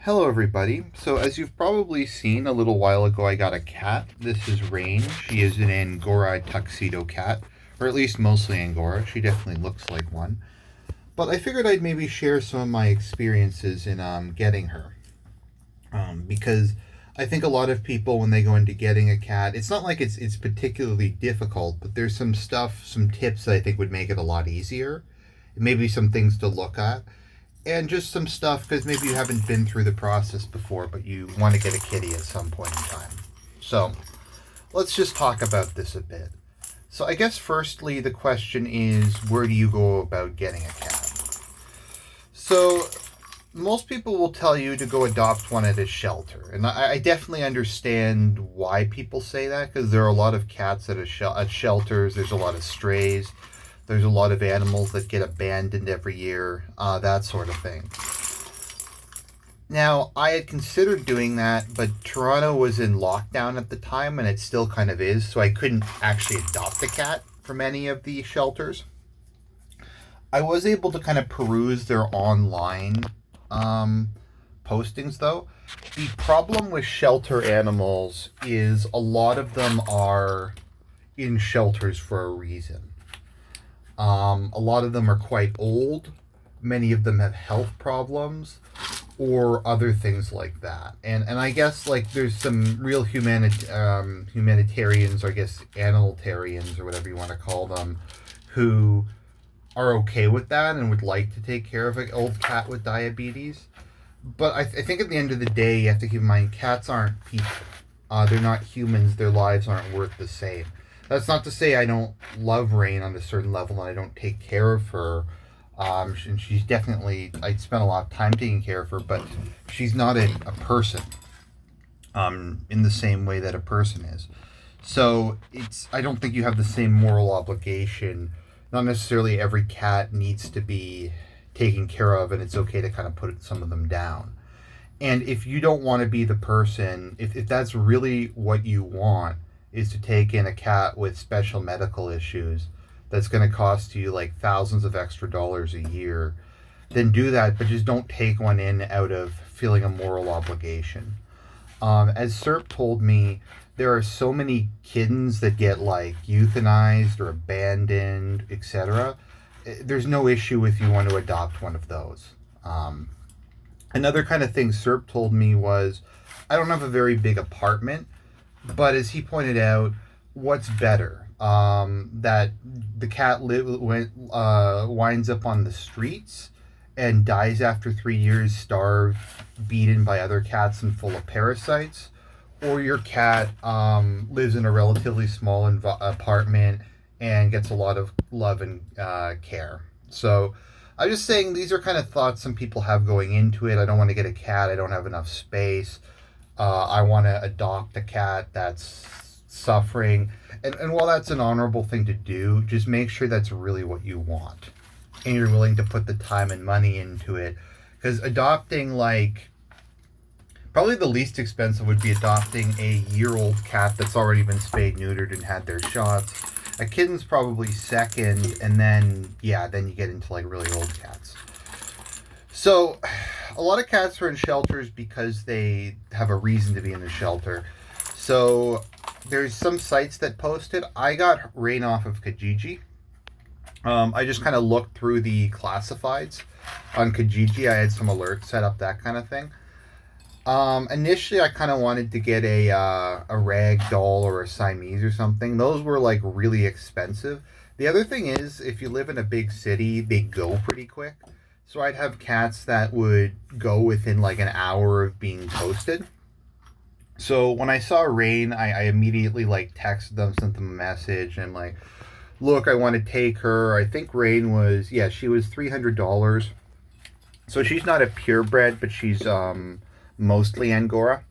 Hello everybody. So as you've probably seen a little while ago, I got a cat. This is Raine. She is an Angora tuxedo cat, or at least mostly Angora. She definitely looks like one. But I figured I'd maybe share some of my experiences in getting her. Because I think a lot of people, when they go into getting a cat, it's not like it's particularly difficult, but there's some stuff, some tips that I think would make it a lot easier. Maybe some things to look at and just some stuff because maybe you haven't been through the process before, but you want to get a kitty at some point in time. So let's just talk about this a bit. So I guess firstly, the question is, where do you go about getting a cat? So most people will tell you to go adopt one at a shelter. And I definitely understand why people say that, because there are a lot of cats at shelters. There's a lot of strays. There's a lot of animals that get abandoned every year, that sort of thing. Now, I had considered doing that, but Toronto was in lockdown at the time, and it still kind of is, so I couldn't actually adopt a cat from any of the shelters. I was able to kind of peruse their online postings, though. The problem with shelter animals is a lot of them are in shelters for a reason. A lot of them are quite old. Many of them have health problems or other things like that. And I guess like there's some real humanitarians, or I guess animalitarians or whatever you want to call them, who are okay with that and would like to take care of an old cat with diabetes. But I think at the end of the day, you have to keep in mind, cats aren't people. They're not humans. Their lives aren't worth the same. That's not to say I don't love Raine on a certain level and I don't take care of her. And she's definitely, I spent a lot of time taking care of her, but she's not a person in the same way that a person is. So I don't think you have the same moral obligation. Not necessarily every cat needs to be taken care of, and it's okay to kind of put some of them down. And if you don't want to be the person, if that's really what you want, is to take in a cat with special medical issues that's going to cost you like thousands of extra dollars a year, then do that, but just don't take one in out of feeling a moral obligation. As Serp told me, there are so many kittens that get like euthanized or abandoned, etc. There's no issue if you want to adopt one of those. Another kind of thing Serp told me was, I don't have a very big apartment, but as he pointed out, what's better? That the cat winds up on the streets and dies after 3 years, starved, beaten by other cats and full of parasites, or your cat lives in a relatively small apartment and gets a lot of love and care. So I'm just saying these are kind of thoughts some people have going into it. I don't want to get a cat. I don't have enough space. I want to adopt a cat that's suffering. And while that's an honorable thing to do, just make sure that's really what you want. And you're willing to put the time and money into it. Because adopting, like, probably the least expensive would be adopting a year-old cat that's already been spayed, neutered, and had their shots. A kitten's probably second, and then you get into, like, really old cats. So, a lot of cats are in shelters because they have a reason to be in the shelter. So, there's some sites that post it. I got Raine off of Kijiji. I just kind of looked through the classifieds on Kijiji. I had some alerts set up, that kind of thing. Initially, I kind of wanted to get a rag doll or a Siamese or something. Those were, like, really expensive. The other thing is, if you live in a big city, they go pretty quick. So I'd have cats that would go within like an hour of being posted. So when I saw Raine, I immediately like texted them, sent them a message, and like, look, I want to take her. I think Raine was, she was $300. So she's not a purebred, but she's mostly Angora.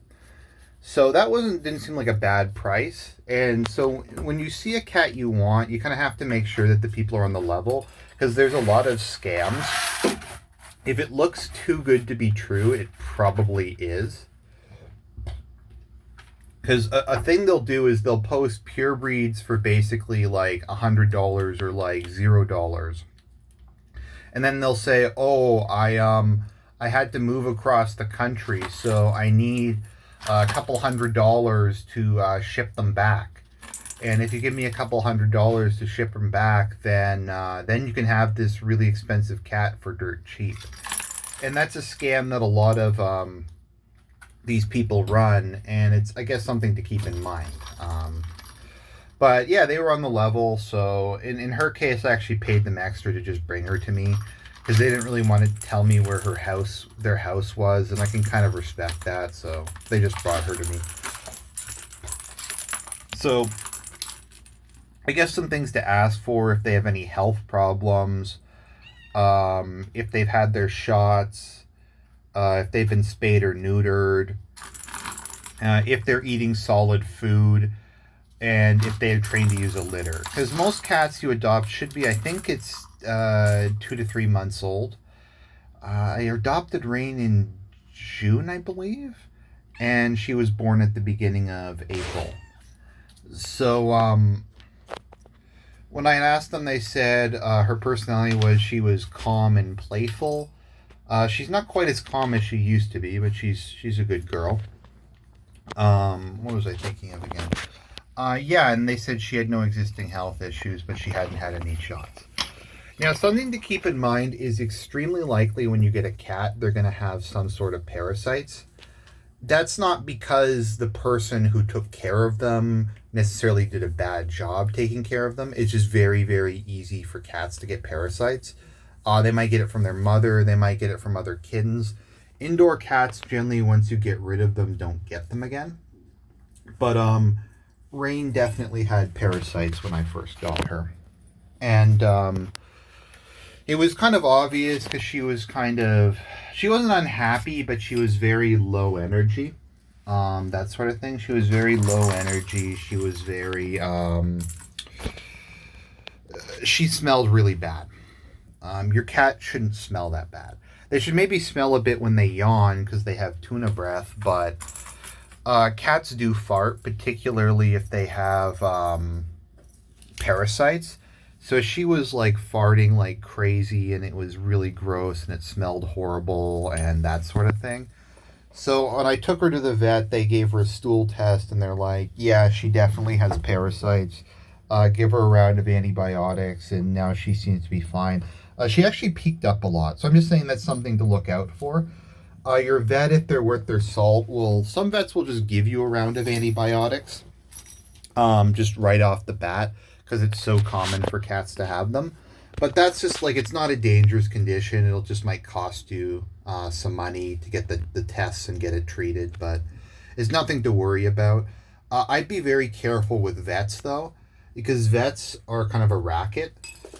So that didn't seem like a bad price. And so when you see a cat you want, you kind of have to make sure that the people are on the level, because there's a lot of scams. If it looks too good to be true, it probably is. Because a thing they'll do is they'll post pure breeds for basically like $100 or like $0. And then they'll say, oh, I had to move across the country, so I need a couple $100 to ship them back. And if you give me a couple $100 to ship them back, then you can have this really expensive cat for dirt cheap. And that's a scam that a lot of these people run, and it's, I guess, something to keep in mind. But yeah, they were on the level, so in her case, I actually paid them extra to just bring her to me because they didn't really want to tell me where their house was, and I can kind of respect that, so they just brought her to me. So I guess some things to ask for if they have any health problems, if they've had their shots, if they've been spayed or neutered, if they're eating solid food, and if they are trained to use a litter. Because most cats you adopt should be, I think it's 2 to 3 months old. I adopted Raine in June, I believe, and she was born at the beginning of April. So when I asked them, they said her personality was she was calm and playful. She's not quite as calm as she used to be, but she's a good girl. What was I thinking of again? Yeah, and they said she had no existing health issues, but she hadn't had any shots. Now, something to keep in mind is extremely likely when you get a cat, they're going to have some sort of parasites. That's not because the person who took care of them necessarily did a bad job taking care of them. It's just very, very easy for cats to get parasites. They might get it from their mother. They might get it from other kittens. Indoor cats, generally, once you get rid of them, don't get them again. But Raine definitely had parasites when I first got her. And it was kind of obvious because she wasn't unhappy, but she was very low energy. That sort of thing. She was very low energy. She was very, she smelled really bad. Your cat shouldn't smell that bad. They should maybe smell a bit when they yawn because they have tuna breath, but cats do fart, particularly if they have parasites. So she was like farting like crazy, and it was really gross, and it smelled horrible and that sort of thing. So when I took her to the vet, they gave her a stool test, and they're like, yeah, she definitely has parasites. Give her a round of antibiotics, and now she seems to be fine. She actually peaked up a lot, so I'm just saying that's something to look out for. Your vet, if they're worth their salt, some vets will just give you a round of antibiotics, just right off the bat, because it's so common for cats to have them. But that's just like, it's not a dangerous condition. It'll just might cost you some money to get the tests and get it treated, but it's nothing to worry about. I'd be very careful with vets though, because vets are kind of a racket.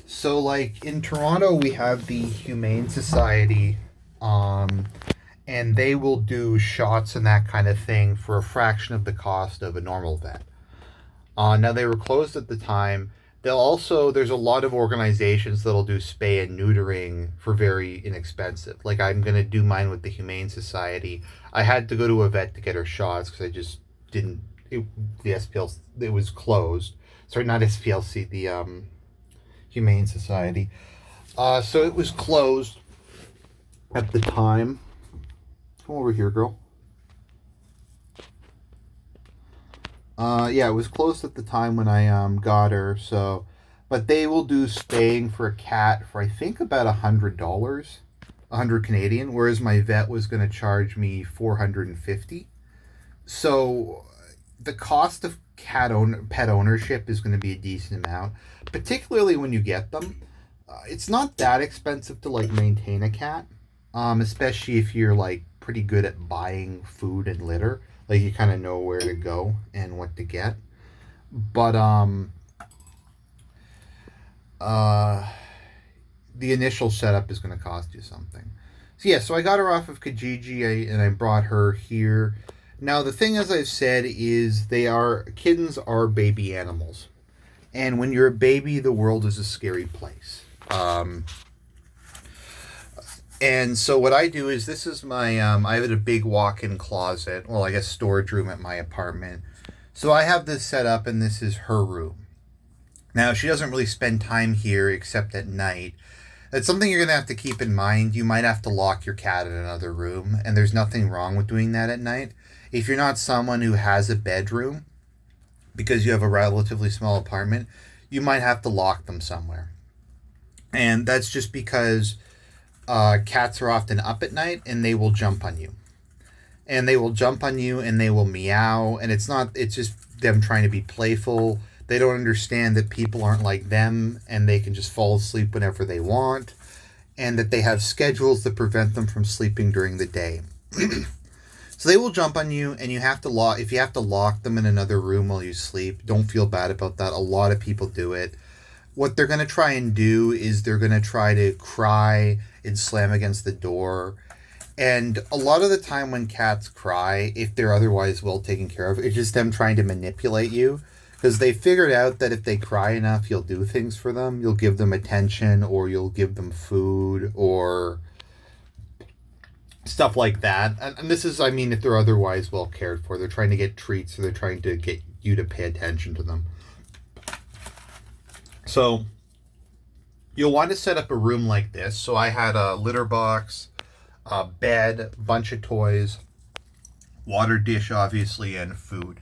So like in Toronto, we have the Humane Society, and they will do shots and that kind of thing for a fraction of the cost of a normal vet. Now they were closed at the time. There's a lot of organizations that'll do spay and neutering for very inexpensive. Like I'm going to do mine with the Humane Society. I had to go to a vet to get her shots because I just didn't, the SPLC, it was closed. Sorry, not SPLC, the Humane Society. So it was closed at the time. Come over here, girl. Yeah, it was closed at the time when I got her. So, but they will do spaying for a cat for I think about $100, 100 Canadian, whereas my vet was going to charge me 450. So the cost of pet ownership is going to be a decent amount, particularly when you get them. It's not that expensive to like maintain a cat, especially if you're like pretty good at buying food and litter. Like you kind of know where to go and what to get. But the initial setup is going to cost you something. So yeah, so I got her off of Kijiji and I brought her here. Now the thing, as I've said, is kittens are baby animals. And when you're a baby, the world is a scary place. And so what I do is, this is my, I have a big walk-in closet, well, I guess storage room at my apartment. So I have this set up, and this is her room. Now, she doesn't really spend time here except at night. It's something you're going to have to keep in mind. You might have to lock your cat in another room, and there's nothing wrong with doing that at night. If you're not someone who has a bedroom, because you have a relatively small apartment, you might have to lock them somewhere. And that's just because cats are often up at night and they will jump on you. And they will jump on you and they will meow. And it's just them trying to be playful. They don't understand that people aren't like them and they can just fall asleep whenever they want. And that they have schedules that prevent them from sleeping during the day. So they will jump on you, and you have to lock. If you have to lock them in another room while you sleep, don't feel bad about that. A lot of people do it. What they're going to try and do is they're going to try to cry and slam against the door. And a lot of the time when cats cry, if they're otherwise well taken care of, it's just them trying to manipulate you. Because they figured out that if they cry enough, you'll do things for them. You'll give them attention, or you'll give them food, or stuff like that. And this is, I mean, if they're otherwise well cared for. They're trying to get treats, or they're trying to get you to pay attention to them. So you'll want to set up a room like this. So I had a litter box, a bed, bunch of toys, water dish, obviously, and food.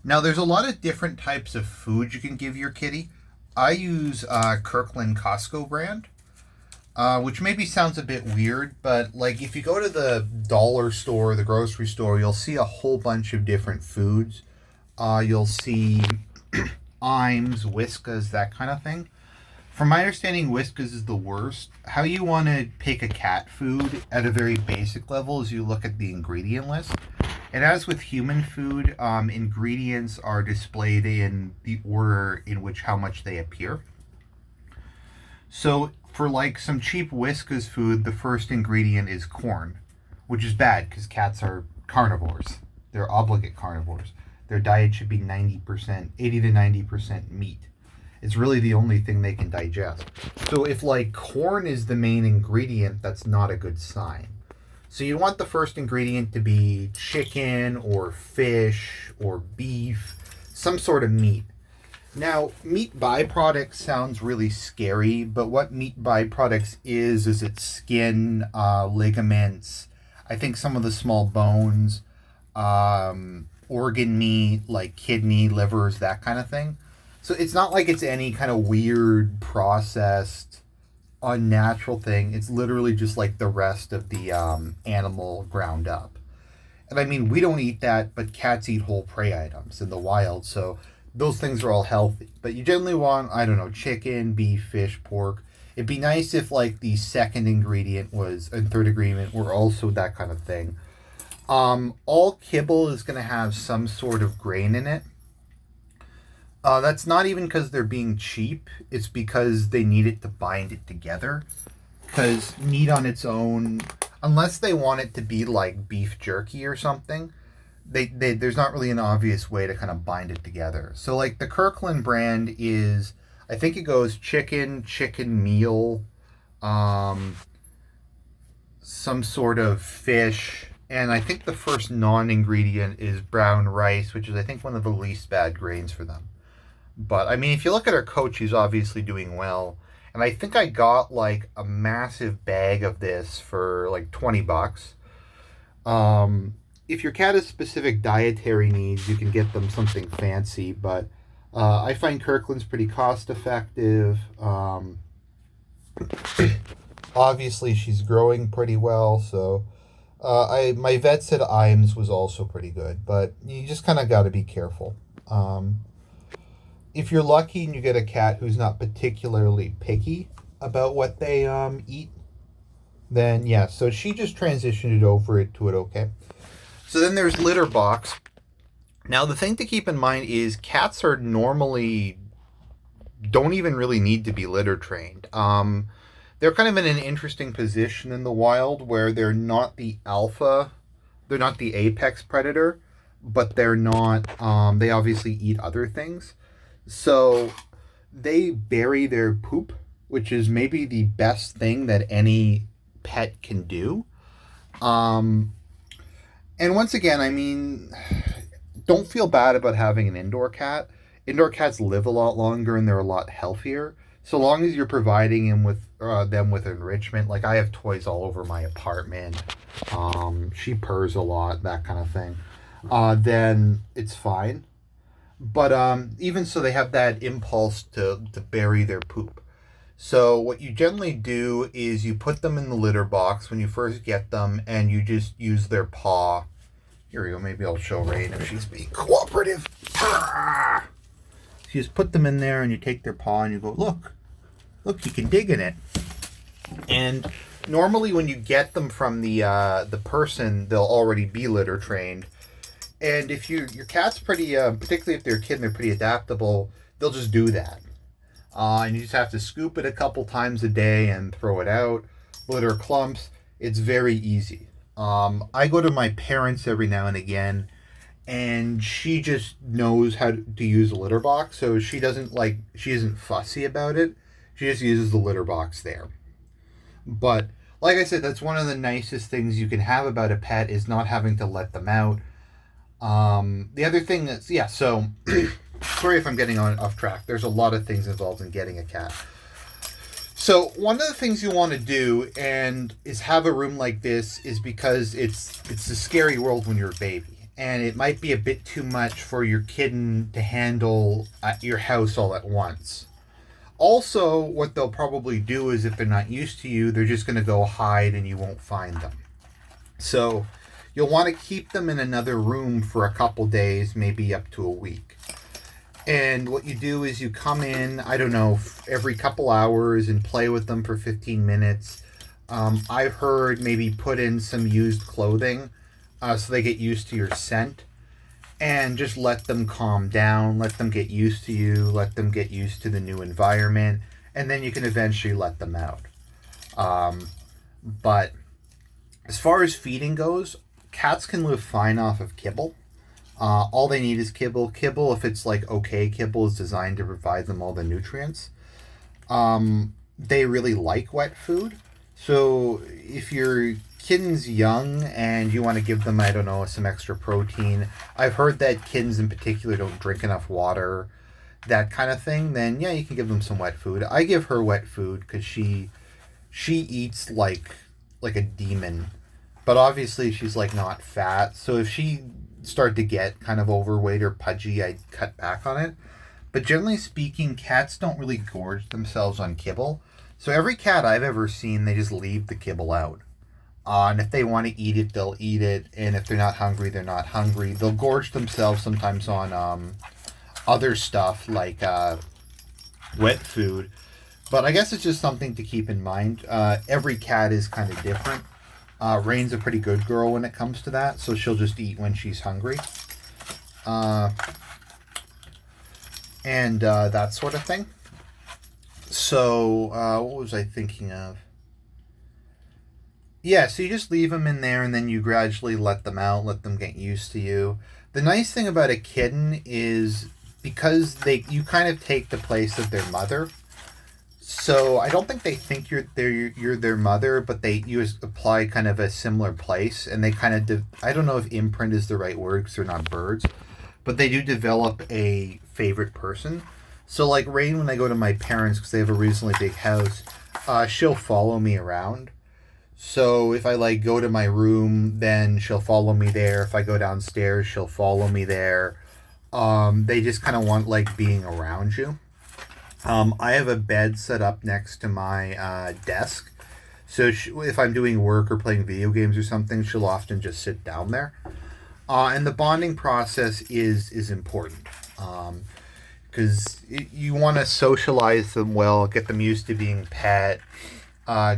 Now, there's a lot of different types of food you can give your kitty. I use Kirkland Costco brand, which maybe sounds a bit weird, but like if you go to the dollar store, the grocery store, you'll see a whole bunch of different foods. You'll see Iams, Whiskas, that kind of thing. From my understanding, Whiskas is the worst. How you want to pick a cat food at a very basic level is you look at the ingredient list. And as with human food, ingredients are displayed in the order in which how much they appear. So for like some cheap Whiskas food, the first ingredient is corn, which is bad because cats are carnivores. They're obligate carnivores. Their diet should be 90%, 80 to 90% meat. It's really the only thing they can digest. So if like corn is the main ingredient, that's not a good sign. So you want the first ingredient to be chicken or fish or beef, some sort of meat. Now, meat byproducts sounds really scary, but what meat byproducts is its skin, ligaments, I think some of the small bones, organ meat like kidney, livers, that kind of thing. So it's not like it's any kind of weird processed unnatural thing. It's literally just like the rest of the animal ground up. And I mean, we don't eat that, but cats eat whole prey items in the wild, so those things are all healthy. But you generally want, I don't know, chicken, beef, fish, pork. It'd be nice if like the second ingredient was, and third ingredient were also that kind of thing. All kibble is going to have some sort of grain in it. That's not even because they're being cheap. It's because they need it to bind it together. Because meat on its own, unless they want it to be like beef jerky or something, there's not really an obvious way to kind of bind it together. So like the Kirkland brand is, I think it goes chicken meal, some sort of fish, and I think the first non-ingredient is brown rice, which is I think one of the least bad grains for them. But I mean, if you look at her coach, she's obviously doing well. And I think I got like a massive bag of this for like $20. If your cat has specific dietary needs, you can get them something fancy. But I find Kirkland's pretty cost effective. Obviously, she's growing pretty well. So my vet said Iams was also pretty good. But you just kind of got to be careful. If you're lucky and you get a cat who's not particularly picky about what they eat, then yeah, so she just transitioned it over to it okay. So then there's litter box. Now the thing to keep in mind is cats are normally don't even really need to be litter trained. They're kind of in an interesting position in the wild where they're not the alpha, they're not the apex predator, but they're not, they obviously eat other things. So they bury their poop, which is maybe the best thing that any pet can do. And once again, I mean, don't feel bad about having an indoor cat. Indoor cats live a lot longer and they're a lot healthier. So long as you're providing them with enrichment, like I have toys all over my apartment. She purrs a lot, that kind of thing. Then it's fine. But even so, they have that impulse to bury their poop. So what you generally do is you put them in the litter box when you first get them, and you just use their paw. Here we go. Maybe I'll show Raine if she's being cooperative. So you just put them in there, and you take their paw, and you go, look, you can dig in it. And normally, when you get them from the person, they'll already be litter trained. And if your cat's pretty, particularly if they're a kid and they're pretty adaptable, they'll just do that. And you just have to scoop it a couple times a day and throw it out. Litter clumps. It's very easy. I go to my parents every now and again, and she just knows how to use a litter box, so she isn't fussy about it. She just uses the litter box there. But like I said, that's one of the nicest things you can have about a pet is not having to let them out. The other thing that's, yeah, so sorry if I'm getting off track. There's a lot of things involved in getting a cat. So one of the things you want to do and is have a room like this is because it's a scary world when you're a baby. And it might be a bit too much for your kitten to handle at your house all at once. Also, what they'll probably do is if they're not used to you, they're just going to go hide and you won't find them. So you'll want to keep them in another room for a couple days, maybe up to a week. And what you do is you come in, I don't know, every couple hours and play with them for 15 minutes. I've heard maybe put in some used clothing so they get used to your scent. And just let them calm down, let them get used to you, let them get used to the new environment, and then you can eventually let them out. But as far as feeding goes, cats can live fine off of kibble. All they need is kibble. Kibble, if it's like okay kibble, is designed to provide them all the nutrients. They really like wet food. So if your kitten's young and you want to give them, I don't know, some extra protein, I've heard that kittens in particular don't drink enough water, that kind of thing, then yeah, you can give them some wet food. I give her wet food because she eats like a demon. But obviously she's like not fat, so if she started to get kind of overweight or pudgy, I'd cut back on it. But generally speaking, cats don't really gorge themselves on kibble. So every cat I've ever seen, they just leave the kibble out. And if they want to eat it, they'll eat it. And if they're not hungry, they're not hungry. They'll gorge themselves sometimes on other stuff like wet food. But I guess it's just something to keep in mind. Every cat is kind of different. Raine's a pretty good girl when it comes to that, so she'll just eat when she's hungry. And that sort of thing. So, what was I thinking of? Yeah, so you just leave them in there and then you gradually let them out, let them get used to you. The nice thing about a kitten is because you kind of take the place of their mother. So I don't think they think you're their mother, but you apply kind of a similar place, and they kind of I don't know if imprint is the right word because they're not birds, but they do develop a favorite person. So like Raine, when I go to my parents because they have a reasonably big house, she'll follow me around. So if I like go to my room, then she'll follow me there. If I go downstairs, she'll follow me there. They just kind of want like being around you. I have a bed set up next to my desk. So if I'm doing work or playing video games or something, she'll often just sit down there. And the bonding process is important. Because you want to socialize them well, get them used to being pet,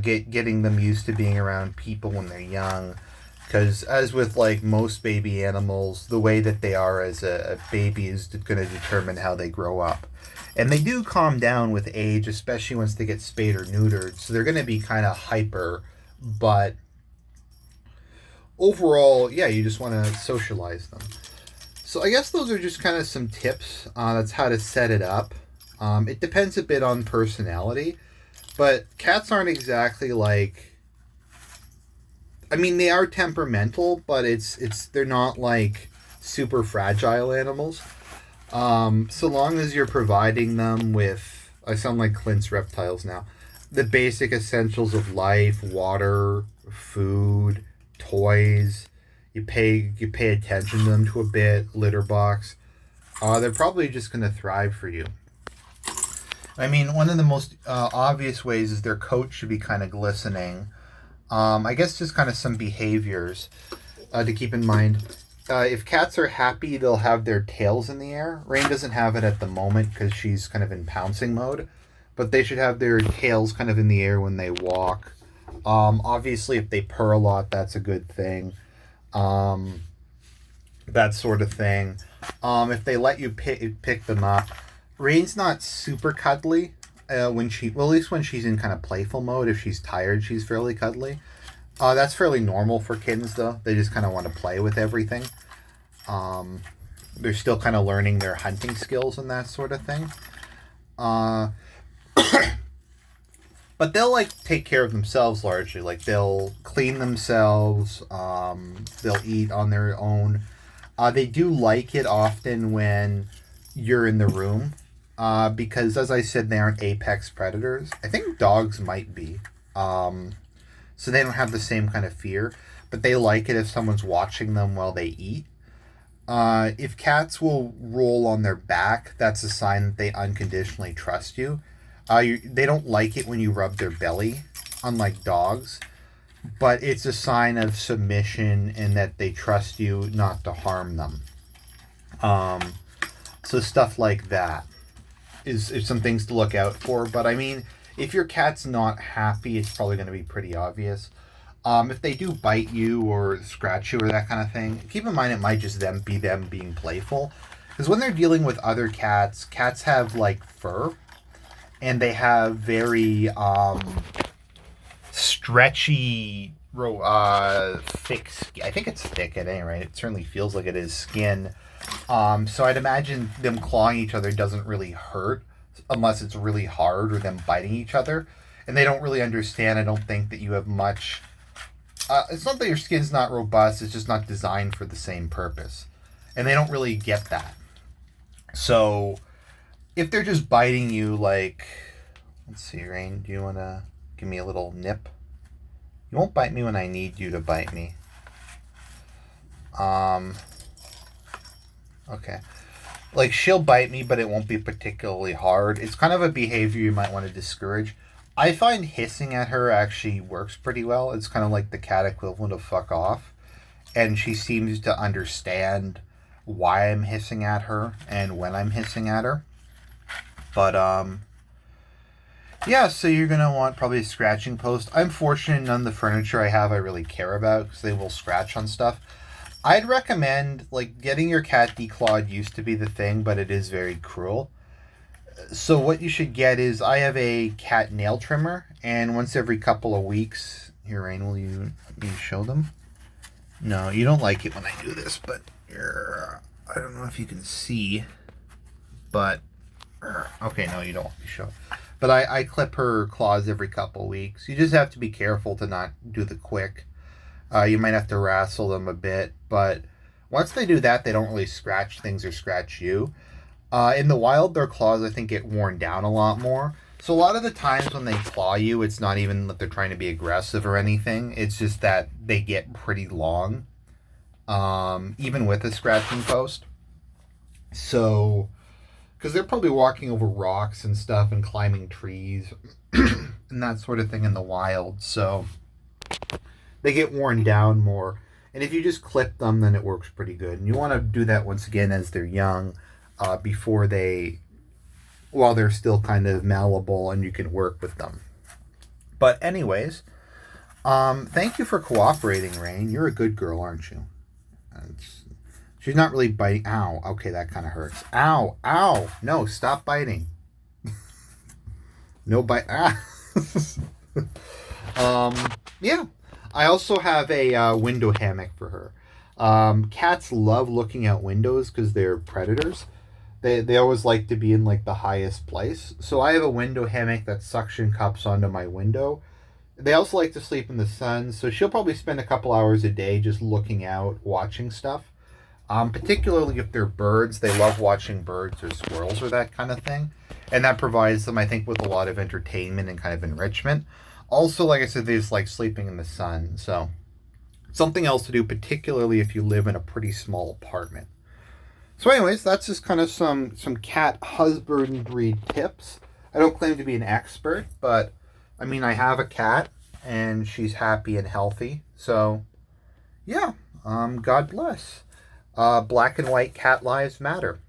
getting them used to being around people when they're young. Because as with like most baby animals, the way that they are as a baby is going to determine how they grow up. And they do calm down with age, especially once they get spayed or neutered. So they're going to be kind of hyper. But overall, yeah, you just want to socialize them. So I guess those are just kind of some tips. That's how to set it up. It depends a bit on personality. But cats aren't exactly like... I mean, they are temperamental, but they're not like super fragile animals. So long as you're providing them with I sound like Clint's reptiles now. The basic essentials of life: water, food, toys. You pay attention to them to a bit. Litter box. They're probably just gonna thrive for you. I mean, one of the most obvious ways is their coat should be kind of glistening. I guess just kind of some behaviors to keep in mind. If cats are happy, they'll have their tails in the air. Raine doesn't have it at the moment because she's kind of in pouncing mode, but they should have their tails kind of in the air when they walk. Obviously, if they purr a lot, that's a good thing. Um, that sort of thing. If they let you pick them up, Raine's not super cuddly. Well, at least when she's in kind of playful mode. If she's tired, she's fairly cuddly. That's fairly normal for kittens, though. They just kind of want to play with everything. Um, they're still kind of learning their hunting skills and that sort of thing. Uh, but they'll like take care of themselves largely. Like they'll clean themselves. They'll eat on their own. They do like it often when you're in the room. Because as I said, they aren't apex predators. I think dogs might be. So they don't have the same kind of fear, but they like it if someone's watching them while they eat. If cats will roll on their back, that's a sign that they unconditionally trust you. They don't like it when you rub their belly, unlike dogs, but it's a sign of submission and that they trust you not to harm them. So stuff like that is some things to look out for. But I mean, if your cat's not happy, it's probably going to be pretty obvious. If they do bite you or scratch you or that kind of thing, keep in mind it might just them being playful. Because when they're dealing with other cats, cats have like fur, and they have very stretchy, thick. I think it's thick at any rate. It certainly feels like it is skin. So I'd imagine them clawing each other doesn't really hurt unless it's really hard or them biting each other. And they don't really understand, I don't think, that you have much. It's not that your skin's not robust, it's just not designed for the same purpose. And they don't really get that. So if they're just biting you, like, let's see, Raine, do you want to give me a little nip? You won't bite me when I need you to bite me. Okay. Like, she'll bite me, but it won't be particularly hard. It's kind of a behavior you might want to discourage. I find hissing at her actually works pretty well. It's kind of like the cat equivalent of fuck off. And she seems to understand why I'm hissing at her and when I'm hissing at her. But, yeah, so you're going to want probably a scratching post. I'm fortunate none of the furniture I have I really care about because they will scratch on stuff. I'd recommend, like, getting your cat declawed used to be the thing, but it is very cruel. So what you should get is, I have a cat nail trimmer, and once every couple of weeks... Here, Raine, will you let me show them? No, you don't like it when I do this, but... I don't know if you can see, but... Okay, no, you don't want me to show. But I clip her claws every couple of weeks. You just have to be careful to not do the quick. You might have to wrestle them a bit, but once they do that, they don't really scratch things or scratch you. In the wild, their claws, I think, get worn down a lot more. So a lot of the times when they claw you, it's not even that they're trying to be aggressive or anything. It's just that they get pretty long, even with a scratching post. So, because they're probably walking over rocks and stuff and climbing trees and that sort of thing in the wild. So they get worn down more. And if you just clip them, then it works pretty good. And you want to do that once again as they're young, while they're still kind of malleable and you can work with them. But anyways, thank you for cooperating, Raine. You're a good girl, aren't you? She's not really biting. Ow. Okay, that kind of hurts. Ow. Ow. No, stop biting. No bite. Ah. Yeah. I also have a window hammock for her. Cats love looking out windows because they're predators. They always like to be in like the highest place. So I have a window hammock that suction cups onto my window. They also like to sleep in the sun, so she'll probably spend a couple hours a day just looking out, watching stuff. Particularly if they're birds. They love watching birds or squirrels or that kind of thing. And that provides them, I think, with a lot of entertainment and kind of enrichment. Also, like I said, they just like sleeping in the sun. So, something else to do, particularly if you live in a pretty small apartment. So, anyways, that's just kind of some cat husbandry tips. I don't claim to be an expert, but I mean, I have a cat and she's happy and healthy. So, yeah, God bless. Black and white cat lives matter.